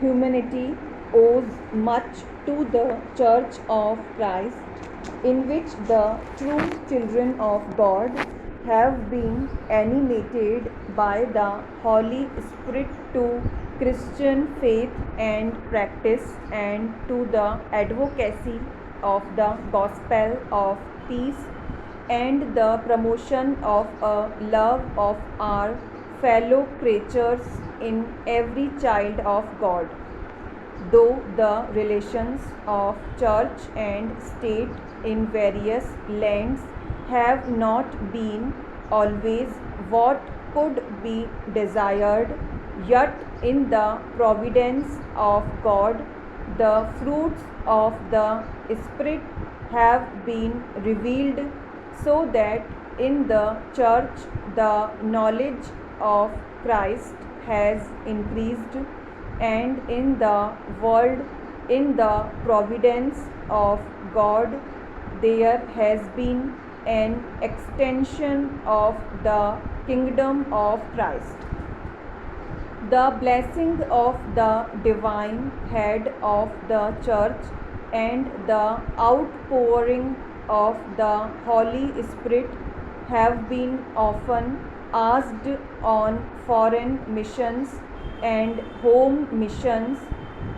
humanity owes much to the Church of Christ, in which the true children of God have been animated by the Holy Spirit to Christian faith and practice, and to the advocacy of the gospel of peace and the promotion of a love of our fellow creatures in every child of God. Though the relations of church and state in various lands have not been always what could be desired, yet in the providence of God, the fruits of the Spirit have been revealed, so that in the church the knowledge of Christ has increased, and in the world, in the providence of God, there has been an extension of the kingdom of Christ. The blessing of the divine head of the church and the outpouring of the Holy Spirit have been often asked on foreign missions and home missions,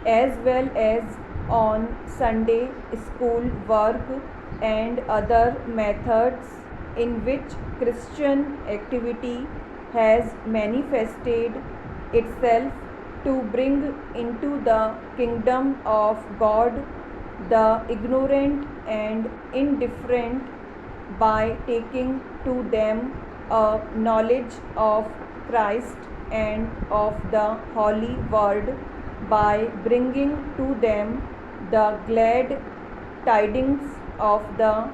as well as on Sunday school work and other methods in which Christian activity has manifested itself to bring into the kingdom of God the ignorant and indifferent, by taking to them a knowledge of Christ and of the Holy Word, by bringing to them the glad tidings of the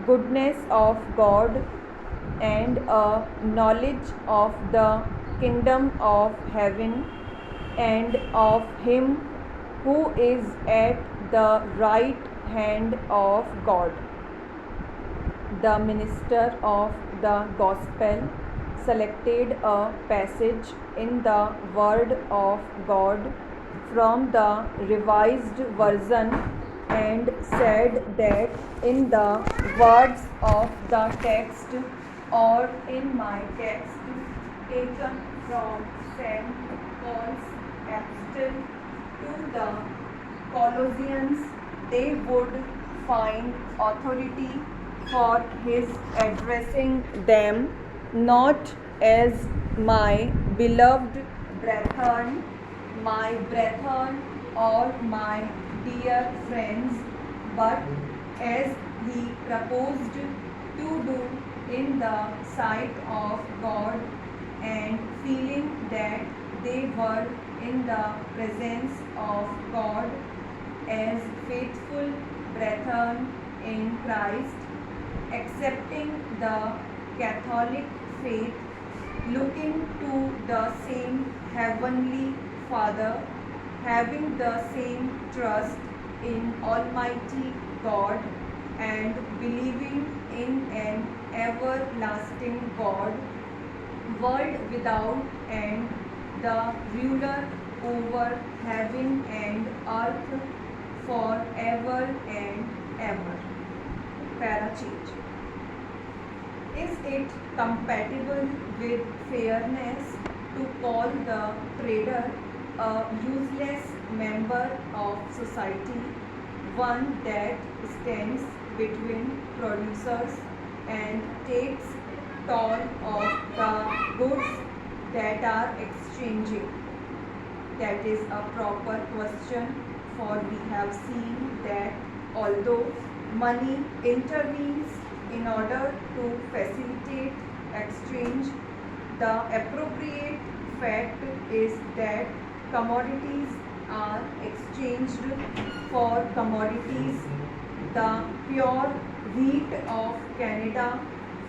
goodness of God and a knowledge of the kingdom of heaven and of Him who is at the right hand of God. The minister of the gospel selected a passage in the Word of God from the Revised Version and said that in the words of the text, or in my text taken from St. Paul's epistle to the Colossians, they would find authority for his addressing them not as my beloved brethren, or my dear friends, but as he proposed to do in the sight of God, and feeling that they were in the presence of God as faithful brethren in Christ, accepting the Catholic faith, looking to the same Heavenly Father, having the same trust in Almighty God, and believing in an everlasting God, world without end, the ruler over heaven and earth forever and ever. Para change. Is it compatible with fairness to call the trader a useless member of society, one that stands between producers and takes toll of the goods that are exchanging? That is a proper question, for we have seen that although money intervenes in order to facilitate exchange, the appropriate fact is that commodities are exchanged for commodities. The pure wheat of Canada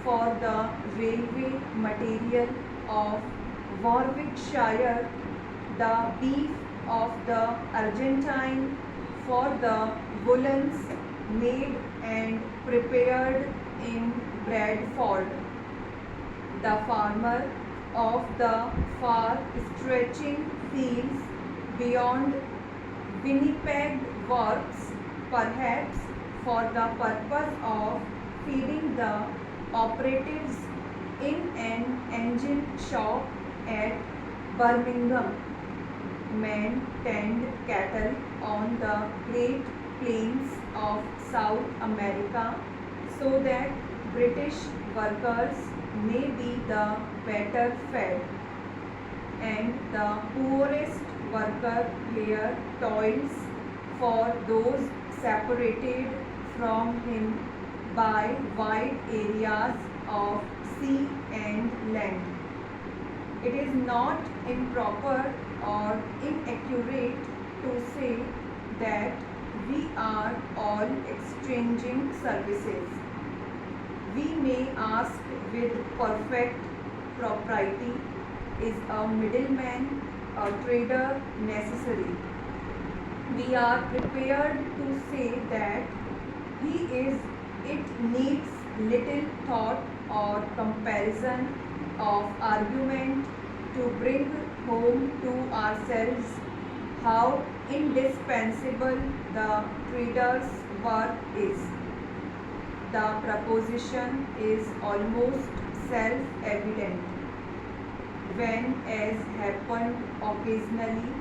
for the railway material of Warwickshire, the beef of the Argentine for the woolens made and prepared in Bradford, the farmer of the far stretching fields beyond Winnipeg works perhaps for the purpose of feeding the operatives in an engine shop at Birmingham. Men tend cattle on the Great Plains of South America so that British workers may be the better fed, and the poorest worker here toils for those separated from him by wide areas of sea and land. It is not improper or inaccurate to say that we are all exchanging services. We may ask with perfect propriety, is a middleman, a trader necessary? We are prepared to say that he is. It needs little thought or comparison of argument to bring home to ourselves how indispensable the trader's work is. The proposition is almost self-evident when, as happened occasionally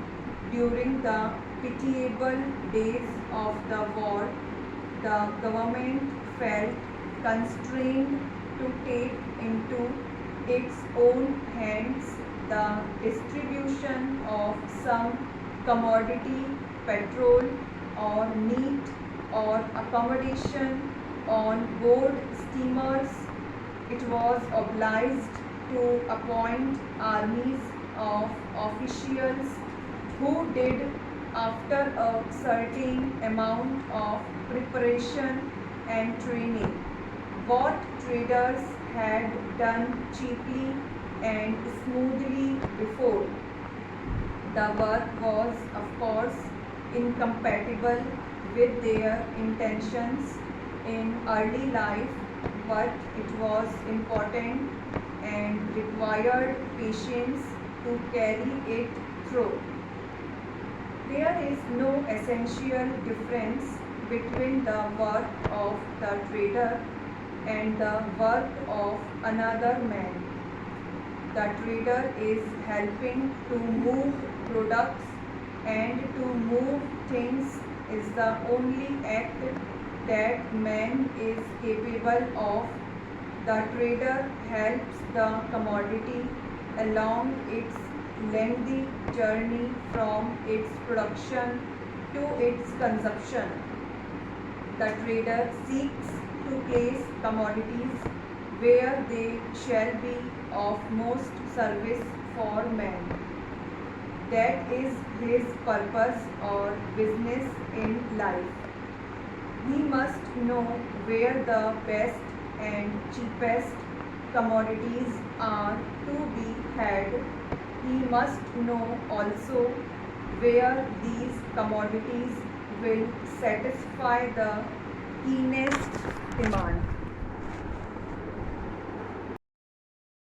during the pitiable days of the war, the government felt constrained to take into its own hands the distribution of some commodity, petrol or meat or accommodation on board steamers. It was obliged to appoint armies of officials who did, after a certain amount of preparation and training, what traders had done cheaply and smoothly before. The work was, of course, incompatible with their intentions in early life, but it was important and required patience to carry it through. There is no essential difference between the work of the trader and the work of another man. The trader is helping to move products, and to move things is the only act that man is capable of. The trader helps the commodity along its lengthy journey from its production to its consumption. The trader seeks to place commodities where they shall be of most service for man. That is his purpose or business in life. He must know where the best and cheapest commodities are to be had. He must know also where these commodities will satisfy the keenest demand.